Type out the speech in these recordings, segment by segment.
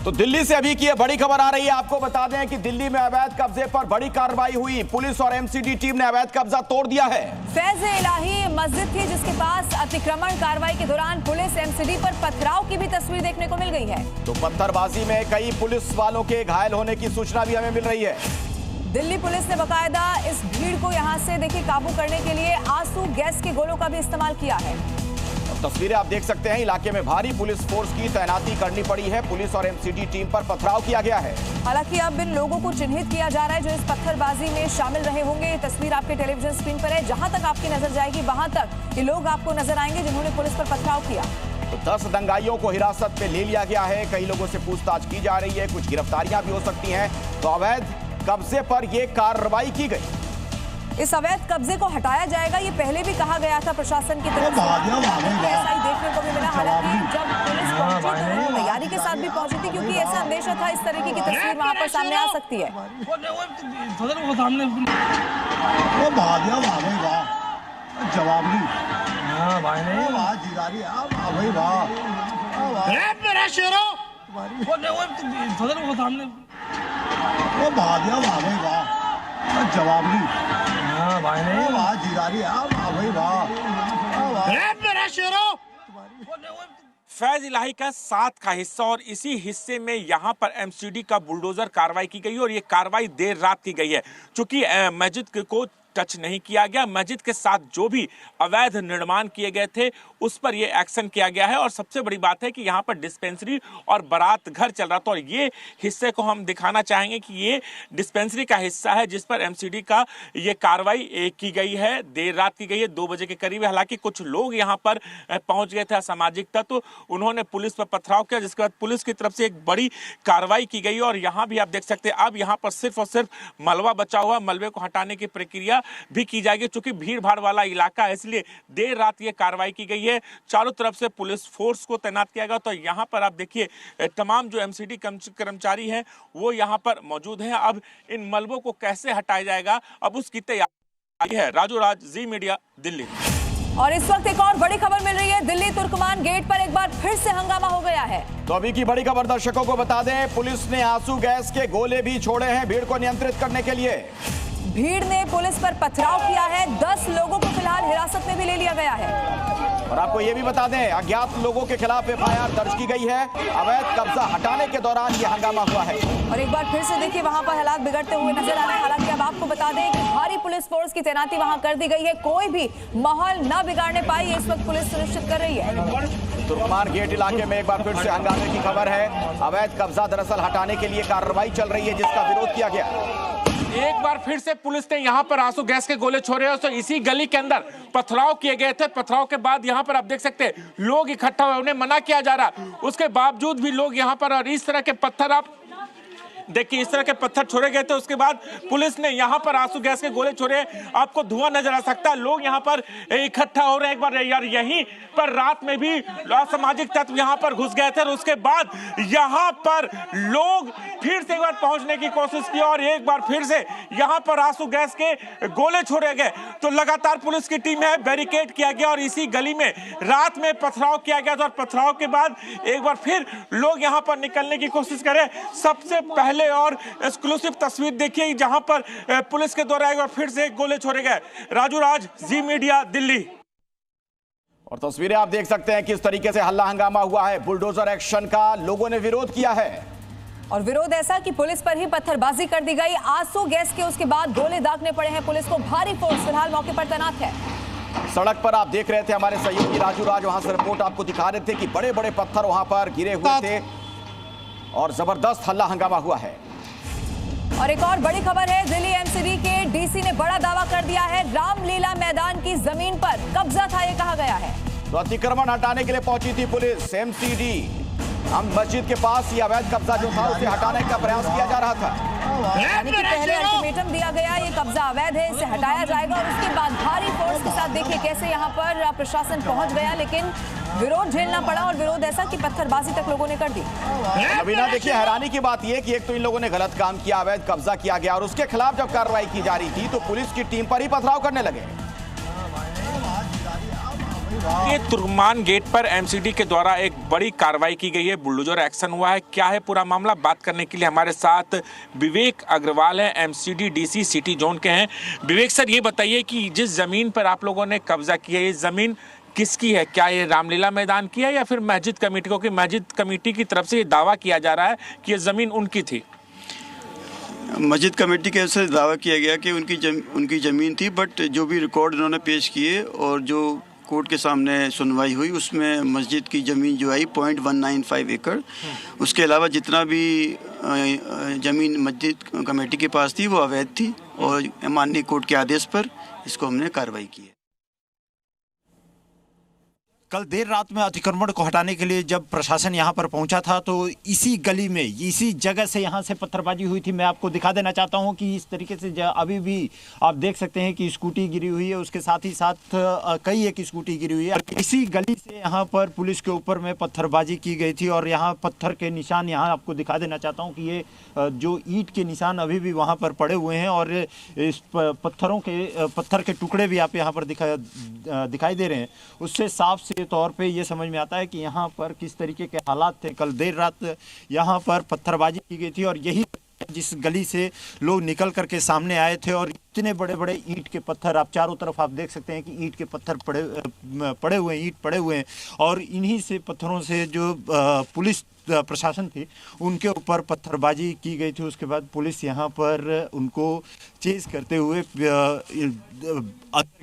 तो दिल्ली से अभी की ये बड़ी खबर आ रही है। आपको बता दें कि दिल्ली में अवैध कब्जे पर बड़ी कार्रवाई हुई। पुलिस और एमसीडी टीम ने अवैध कब्जा तोड़ दिया है। फैज़-ए-इलाही मस्जिद थी जिसके पास अतिक्रमण कार्रवाई के दौरान पुलिस एमसीडी पर पथराव की भी तस्वीर देखने को मिल गई है। तो पत्थरबाजी में कई पुलिस वालों के घायल होने की सूचना भी हमें मिल रही है। दिल्ली पुलिस ने बकायदा इस भीड़ को यहां से देखिए काबू करने के लिए आंसू गैस के गोलों का भी इस्तेमाल किया है। तस्वीरें आप देख सकते हैं, इलाके में भारी पुलिस फोर्स की तैनाती करनी पड़ी है। पुलिस और एमसीडी टीम पर पथराव किया गया है। हालांकि अब इन लोगों को चिन्हित किया जा रहा है जो इस पत्थरबाजी में शामिल रहे होंगे। ये तस्वीर आपके टेलीविजन स्क्रीन पर है। जहां तक आपकी नजर जाएगी वहां तक ये लोग आपको नजर आएंगे जिन्होंने पुलिस पर पथराव किया। तो 10 दंगाइयों को हिरासत में ले लिया गया है। कई लोगों से पूछताछ की जा रही है, कुछ गिरफ्तारियां भी हो सकती हैं। तो अवैध कब्जे पर यह कार्रवाई की गई। इस अवैध कब्जे को हटाया जाएगा, ये पहले भी कहा गया था प्रशासन की तरफ से। ऐसा ही देखने को भी मिला। हालांकि जब पुलिस पहुंची तो वो तैयारी के साथ भी पहुंची थी क्योंकि ऐसा अंदेशा था इस तरीके की तस्वीर वहां पर सामने आ सकती है। जवाब नहीं जवाब नहीं फैज़-ए-इलाही का 7 का हिस्सा और इसी हिस्से में यहाँ पर एमसीडी का बुलडोजर कार्रवाई की गई और ये कार्रवाई देर रात की गई है। चूंकि मस्जिद को टच नहीं किया गया, मस्जिद के साथ जो भी अवैध निर्माण किए गए थे उस पर ये एक्शन किया गया है। और सबसे बड़ी बात है कि यहाँ पर डिस्पेंसरी और बारात घर चल रहा था और ये हिस्से को हम दिखाना चाहेंगे कि ये डिस्पेंसरी का हिस्सा है जिस पर एमसीडी का ये कार्रवाई की गई है। देर रात की गई है, 2 बजे के करीब। हालांकि कुछ लोग यहाँ पर पहुंच गए थे असामाजिक तत्व, उन्होंने पुलिस पर पथराव किया जिसके बाद पुलिस की तरफ से एक बड़ी कार्रवाई की गई। और यहाँ भी आप देख सकते हैं अब यहाँ पर सिर्फ और सिर्फ मलबा बचा हुआ, मलबे को हटाने की प्रक्रिया भी की जाएगी। चूंकि भीड़ भाड़ वाला इलाका है इसलिए देर रात ये कार्रवाई की गई है। चारों तरफ से पुलिस फोर्स को तैनात किया गया। तो यहाँ पर आप देखिए तमाम जो एमसीडी कर्मचारी हैं वो यहाँ पर मौजूद हैं। अब इन मलबों को कैसे हटाया जाएगा अब उसकी तैयारी है। राजू राज, जी मीडिया, दिल्ली। और इस वक्त एक और बड़ी खबर मिल रही है। दिल्ली तुर्कमान गेट पर एक बार फिर से हंगामा हो गया है। तो अभी की बड़ी खबर दर्शकों को बता दें, पुलिस ने आंसू गैस के गोले भी छोड़े हैं भीड़ को नियंत्रित करने के लिए। भीड़ ने पुलिस पर पथराव किया है। 10 लोगों को फिलहाल हिरासत में भी ले लिया गया है। और आपको ये भी बता दें, अज्ञात लोगों के खिलाफ एफआईआर दर्ज की गई है। अवैध कब्जा हटाने के दौरान ये हंगामा हुआ है। और एक बार फिर से देखिए वहां पर हालात बिगड़ते हुए नजर आ रहे हैं। हालांकि अब आपको बता दें कि भारी पुलिस फोर्स की तैनाती वहां कर दी गई है। कोई भी माहौल न बिगाड़ने पाई इस वक्त पुलिस सुनिश्चित कर रही है। तुर्कमान गेट इलाके में एक बार फिर से हंगामे की खबर है। अवैध कब्जा दरअसल हटाने के लिए कार्रवाई चल रही है जिसका विरोध किया गया। एक बार फिर से पुलिस ने यहाँ पर आंसू गैस के गोले छोड़े और तो इसी गली के अंदर पथराव किए गए थे। पथराव के बाद यहाँ पर आप देख सकते हैं लोग इकट्ठा हुए, उन्हें मना किया जा रहा, उसके बावजूद भी लोग यहाँ पर और इस तरह के पत्थर आप देखिए इस तरह के पत्थर छोड़े गए थे। उसके बाद पुलिस ने यहाँ पर आंसू गैस के गोले छोड़े। आपको धुआं नजर आ सकता है, लोग यहाँ पर इकट्ठा हो रहे हैं। एक बार यार यहीं पर रात में भी असामाजिक तत्व यहाँ पर घुस गए थे और उसके बाद यहाँ पर लोग फिर से एक बार पहुंचने की कोशिश की और एक बार फिर से यहाँ पर आंसू गैस के गोले छोड़े गए। तो लगातार पुलिस की टीम है, बैरिकेड किया गया और इसी गली में रात में पथराव किया गया था। और पथराव के बाद एक बार फिर लोग यहाँ पर निकलने की कोशिश करें। सबसे पहले और एक्सक्लूसिव तस्वीर देखिए जहां पर पुलिस के द्वारा एक बार फिर से गोले छोड़े गए। राजू राज, जी मीडिया, दिल्ली। और तस्वीरें आप देख सकते हैं किस तरीके से हल्ला हंगामा हुआ है। बुलडोजर एक्शन का लोगों ने विरोध किया है और विरोध ऐसा कि पुलिस पर ही पत्थरबाजी कर दी गई। आंसू गैस के उसके बाद गोले दागने पड़े हैं पुलिस को। भारी फोर्स फिलहाल मौके पर तैनात है। सड़क पर आप देख रहे थे हमारे सहयोगी राजू राज वहां से रिपोर्ट आपको दिखा रहे थे कि बड़े बड़े पत्थर वहां पर गिरे हुए थे और जबरदस्त हल्ला हंगामा हुआ है। और एक और बड़ी खबर है, दिल्ली एमसीडी के डीसी ने बड़ा दावा कर दिया है। रामलीला मैदान की जमीन पर कब्जा था ये कहा गया है। तो अतिक्रमण हटाने के लिए पहुंची थी पुलिस। एमसीडी हम मस्जिद के पास ये अवैध कब्जा जो था उसे हटाने का प्रयास किया जा रहा था। यानी कि पहले अल्टीमेटम दिया गया ये कब्जा अवैध है, इसे हटाया जाएगा और उसके बाद भारी फोर्स के साथ देखिए कैसे यहाँ पर प्रशासन पहुंच गया। लेकिन विरोध झेलना पड़ा और विरोध ऐसा कि पत्थरबाजी तक लोगों ने कर दी। अभी देखिए हैरानी की बात यह कि एक तो इन लोगों ने गलत काम किया, अवैध कब्जा किया गया और उसके खिलाफ जब कार्रवाई की जा रही थी तो पुलिस की टीम पर ही पथराव करने लगे। ये तुर्कमान गेट पर एमसीडी के द्वारा एक बड़ी कार्रवाई की गई है, बुलडोजर एक्शन हुआ है। क्या है पूरा मामला, बात करने के लिए हमारे साथ विवेक अग्रवाल हैं, एमसीडी डीसी सिटी जोन के हैं। विवेक सर, ये बताइए कि जिस जमीन पर आप लोगों ने कब्जा किया है, ये जमीन किसकी है? क्या ये रामलीला मैदान की है या फिर मस्जिद कमेटी को? कि मस्जिद कमेटी की तरफ से ये दावा किया जा रहा है कि ये जमीन उनकी थी। मस्जिद कमेटी के से दावा किया गया कि उनकी ज़मीन थी, बट जो भी रिकॉर्ड उन्होंने पेश किए और जो कोर्ट के सामने सुनवाई हुई उसमें मस्जिद की ज़मीन जो आई 0.195 एकड़, उसके अलावा जितना भी ज़मीन मस्जिद कमेटी के पास थी वो अवैध थी और माननीय कोर्ट के आदेश पर इसको हमने कार्रवाई की है। कल देर रात में अतिक्रमण को हटाने के लिए जब प्रशासन यहाँ पर पहुँचा था तो इसी गली में, इसी जगह से यहाँ से पत्थरबाजी हुई थी। मैं आपको दिखा देना चाहता हूँ कि इस तरीके से अभी भी आप देख सकते हैं कि स्कूटी गिरी हुई है, उसके साथ ही साथ कई एक स्कूटी गिरी हुई है। इसी गली से यहाँ पर पुलिस के ऊपर में पत्थरबाजी की गई थी और यहाँ पत्थर के निशान, यहाँ आपको दिखा देना चाहता हूँ कि ये जो ईंट के निशान अभी भी वहाँ पर पड़े हुए हैं और इस पत्थर के टुकड़े भी आप यहाँ पर दिखाई दे रहे हैं। उससे साफ से तौर पे ये समझ में आता है कि यहाँ पर किस तरीके के हालात थे। कल देर रात यहाँ पर पत्थरबाजी की गई थी और यही जिस गली से लोग निकल करके सामने आए थे और इतने बड़े बड़े ईंट के पत्थर आप चारों तरफ आप देख सकते हैं कि ईंट के पत्थर पड़े हुए हैं और इन्हीं से पत्थरों से जो पुलिस प्रशासन थी उनके ऊपर पत्थरबाजी की गई थी। उसके बाद पुलिस यहाँ पर उनको चेज करते हुए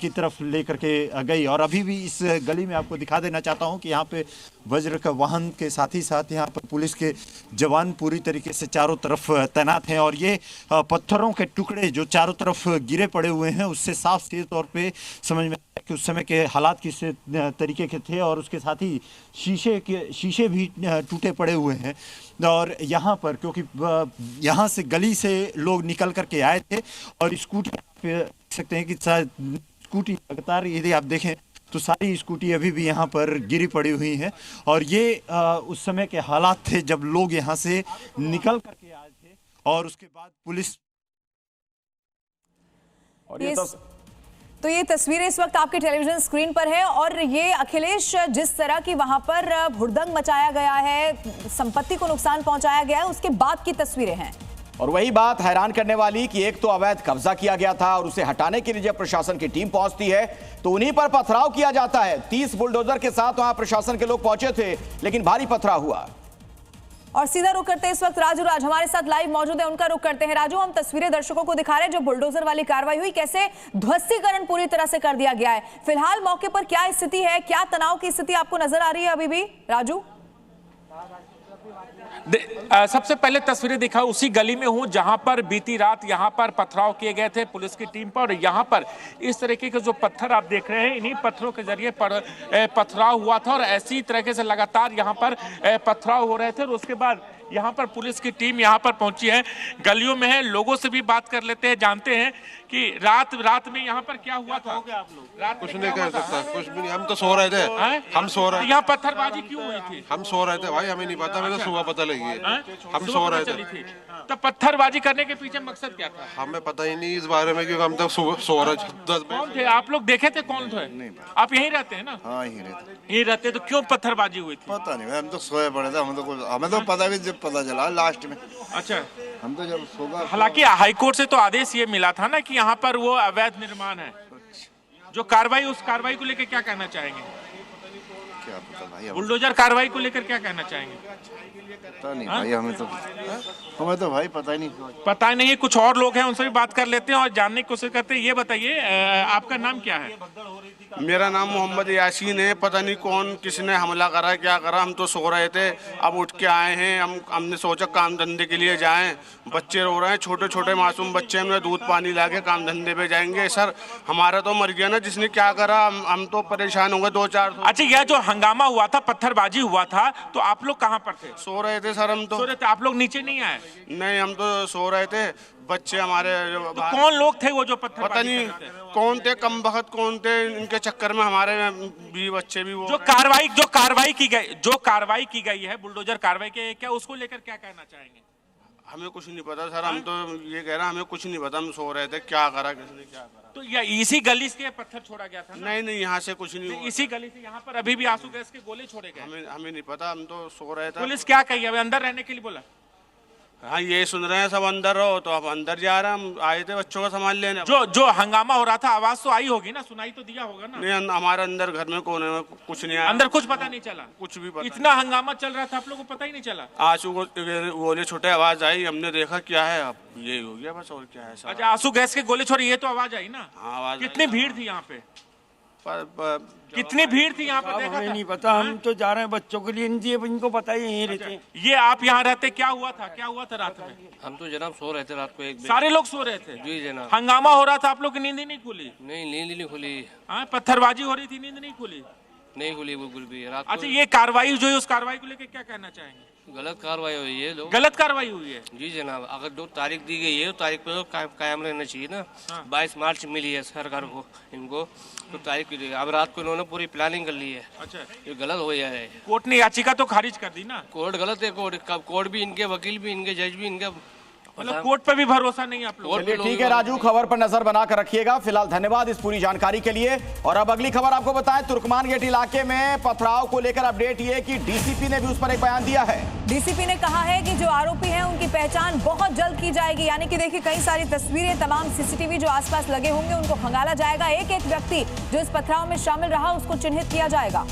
की तरफ लेकर के गई और अभी भी इस गली में आपको दिखा देना चाहता हूँ कि यहाँ पे वज्र का वाहन के साथ ही साथ यहाँ पर पुलिस के जवान पूरी तरीके से चारों तरफ तैनात हैं और ये पत्थरों के टुकड़े जो चारों तरफ गिरे पड़े हुए हैं उससे साफ सीधे तौर पे समझ में आया कि उस समय के हालात किस तरीके के थे और उसके साथ ही शीशे भी टूटे पड़े हुए हैं। और यहाँ पर क्योंकि यहाँ से गली से लोग निकल करके आए थे और स्कूटी पे देख सकते हैं कि स्कूटी लगातार यदि आप देखें तो सारी स्कूटी अभी भी यहाँ पर गिरी पड़ी हुई हैं और ये उस समय के हालात थे जब लोग यहाँ से निकल करके आए थे और उसके बाद पुलिस और तो ये तस्वीरें इस वक्त आपके टेलीविजन स्क्रीन पर है और ये अखिलेश, जिस तरह की वहां पर भुड़दंग मचाया गया है, संपत्ति को नुकसान पहुंचाया गया है, उसके बाद की तस्वीरें हैं। और वही बात हैरान करने वाली कि एक तो अवैध कब्जा किया गया था और उसे हटाने के लिए जब प्रशासन की टीम पहुंचती है तो उन्हीं पर पथराव किया जाता है। 30 बुलडोजर के साथ वहां प्रशासन के लोग पहुंचे थे लेकिन भारी पथराव हुआ। और सीधा रुख करते हैं इस वक्त राजू राज हमारे साथ लाइव मौजूद है, उनका रुख करते हैं। राजू, हम तस्वीरें दर्शकों को दिखा रहे हैं जो बुलडोजर वाली कार्रवाई हुई, कैसे ध्वस्तीकरण पूरी तरह से कर दिया गया है। फिलहाल मौके पर क्या स्थिति है, क्या तनाव की स्थिति आपको नजर आ रही है अभी भी राजू? सबसे पहले तस्वीरें दिखा उसी गली में हूं जहां पर बीती रात यहां पर पथराव किए गए थे पुलिस की टीम पर और यहां पर इस तरीके के जो पत्थर आप देख रहे हैं इन्हीं पत्थरों के जरिए पथराव हुआ था और ऐसी तरीके से लगातार यहां पर पथराव हो रहे थे और उसके बाद यहाँ पर पुलिस की टीम यहाँ पर पहुंची है, गलियों में है, लोगों से भी बात कर लेते हैं, जानते हैं कि रात में यहाँ पर क्या हुआ था। रात कुछ नहीं कर सकता, कुछ भी नहीं, हम तो सो रहे थे। हम सो रहे थे। यहाँ पत्थरबाजी क्यों हुई थी? हम सो रहे थे भाई, हमें नहीं पता, हमें तो सुबह पता लगी है। हम सो रहे थे। तो पत्थरबाजी करने के पीछे मकसद क्या था? हमें पता ही नहीं इस बारे में क्योंकि हम तो सो रहे थे। 10 बजे। कौन थे आप लोग, देखे थे कौन थे? आप यहीं रहते हैं ना? हाँ यहीं रहते। यहीं रहते, तो क्यों पत्थरबाजी हुई थी? पता नहीं, हम तो सोए पड़े थे, हमें तो पता भी जब पता चला लास्ट में। अच्छा, हम तो जब सोगा। हालांकि हाईकोर्ट से तो आदेश ये मिला था ना कि यहाँ पर वो अवैध निर्माण है, जो कार्रवाई, उस कार्रवाई को लेकर क्या कहना चाहेंगे? क्या पता भाई, बुलडोजर कार्रवाई को लेकर क्या कहना चाहेंगे? पता नहीं भाई, हमें तो भाई पता ही नहीं। पता नहीं, कुछ और लोग हैं उनसे भी बात कर लेते हैं और जानने की कोशिश करते हैं। ये बताइए, आपका नाम क्या है? मेरा नाम मोहम्मद यासीन है। पता नहीं कौन किसने हमला करा, क्या करा, हम तो सो रहे थे, अब उठ के आए हैं। हमने सोचा काम धंधे के लिए जाएं, बच्चे रो रहे हैं, छोटे छोटे मासूम बच्चे, हमने दूध पानी लाके काम धंधे पे जाएंगे। सर हमारा तो मर गया ना, जिसने क्या करा, हम तो परेशान हो गए। 2-4। अच्छा, यह जो हंगामा हुआ था, पत्थरबाजी हुआ था, तो आप लोग कहाँ पर थे? सो रहे थे सर, हम तो सो रहे थे। आप लोग नीचे नहीं आए? नहीं, हम तो सो रहे थे, बच्चे हमारे। तो कौन लोग थे वो जो पत्थर? पता नहीं कौन थे, कम बखत कौन थे, इनके चक्कर में हमारे भी बच्चे भी। वो जो कार्रवाई की गई है, बुलडोजर कार्रवाई की, क्या उसको लेकर क्या कहना चाहेंगे? हमें कुछ नहीं पता सर, हम तो ये कह रहे हैं हमें कुछ नहीं पता, हम सो रहे थे, क्या करा किसने क्या करा। तो या इसी गली से पत्थर छोड़ा गया था ना? नहीं, यहाँ से कुछ नहीं हुआ। इसी गली से यहाँ पर अभी भी आंसू गैस के गोले छोड़े गए? हमें नहीं पता, हम तो सो रहे थे। पुलिस क्या कही? अभी अंदर रहने के लिए बोला? हाँ, ये सुन रहे हैं सब अंदर रहो, तो अब अंदर जा रहे हैं। हम आए थे बच्चों का सामान लेने। जो हंगामा हो रहा था, आवाज तो आई होगी ना, सुनाई तो दिया होगा ना? नहीं, हमारे अंदर घर में कोने में कुछ नहीं आया। अंदर कुछ पता नहीं चला? कुछ भी पता इतना हंगामा चल रहा था, आप लोगों को पता ही नहीं चला? आंसू गोले छोटे आवाज आई, हमने देखा क्या है, अब यही हो गया बस, और क्या है। अच्छा, आंसू गैस के गोले छोड़े, ये तो आवाज आई ना? हाँ, आवाज। कितनी भीड़ थी यहाँ पे? कितनी भीड़ थी यहाँ पे? देखा हमें था? नहीं पता, हम तो जा रहे हैं बच्चों के लिए, इनको पता ही यहीं रहते हैं। ये आप यहाँ रहते, क्या हुआ था रात में? हम तो जनाब सो रहे थे रात को, एक सारे लोग सो रहे थे? जी जनाब। हंगामा हो रहा था, आप लोग की नींद ही नहीं खुली? नहीं, नींद नहीं खुली। हाँ, पत्थरबाजी हो रही थी, नींद नहीं खुली? नहीं खुली बिल्कुल भी रात। अच्छा, ये कार्रवाई जो है, उस कार्रवाई को लेकर क्या कहना चाहेंगे? गलत कार्रवाई हुई है, लोग गलत कार्रवाई हुई है? जी जनाब, अगर 2 तारीख दी गई है तो तारीख पे तो कायम रहना चाहिए ना। 22 मार्च मिली है सरकार को, इनको तो तारीख की दी। अब रात को इन्होंने पूरी प्लानिंग कर ली है। अच्छा, ये गलत हो गया है। कोर्ट ने याचिका तो खारिज कर दी ना? कोर्ट गलत है, कोर्ट भी इनके, वकील भी इनके, जज भी इनके, मतलब कोर्ट पे भी भरोसा नहीं आप लोग? चलिए ठीक है राजू, खबर पर नजर बनाकर रखिएगा। फिलहाल धन्यवाद इस पूरी जानकारी के लिए। और अब अगली खबर आपको बताएं, तुर्कमान गेट इलाके में पथराव को लेकर अपडेट ये कि डीसीपी ने भी उस पर एक बयान दिया है। डीसीपी ने कहा है कि जो आरोपी हैं उनकी पहचान बहुत जल्द की जाएगी। यानी कि देखिए, कई सारी तस्वीरें, तमाम सीसीटीवी जो आसपास लगे होंगे उनको खंगाला जाएगा। एक एक व्यक्ति जो इस पथराव में शामिल रहा उसको चिन्हित किया जाएगा।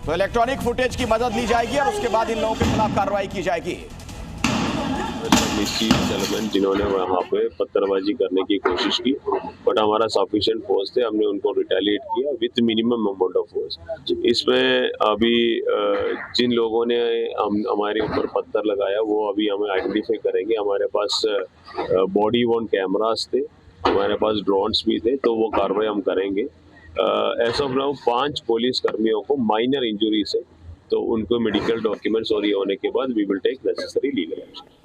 तो इलेक्ट्रॉनिक फुटेज की मदद ली जाएगी और उसके बाद इन लोगों के खिलाफ कार्रवाई की जाएगी। एलिमेंट जिन्होंने वहाँ पे पत्थरबाजी करने की कोशिश की, बट हमारा सफिशिएंट फोर्स थे, हमने उनको रिटेलिएट किया with minimum amount of force. इसमें अभी जिन लोगों ने हमारे ऊपर पत्थर लगाया वो अभी हमें आइडेंटिफाई करेंगे। हमारे पास बॉडी वॉर्न कैमरास थे, हमारे पास ड्रोन्स भी थे, तो वो कार्रवाई हम करेंगे। एज ऑफ नाउ 5 पुलिस कर्मियों को माइनर इंजरीज है, तो उनको मेडिकल डॉक्यूमेंट्स और ये होने के बाद we will take necessary legal action.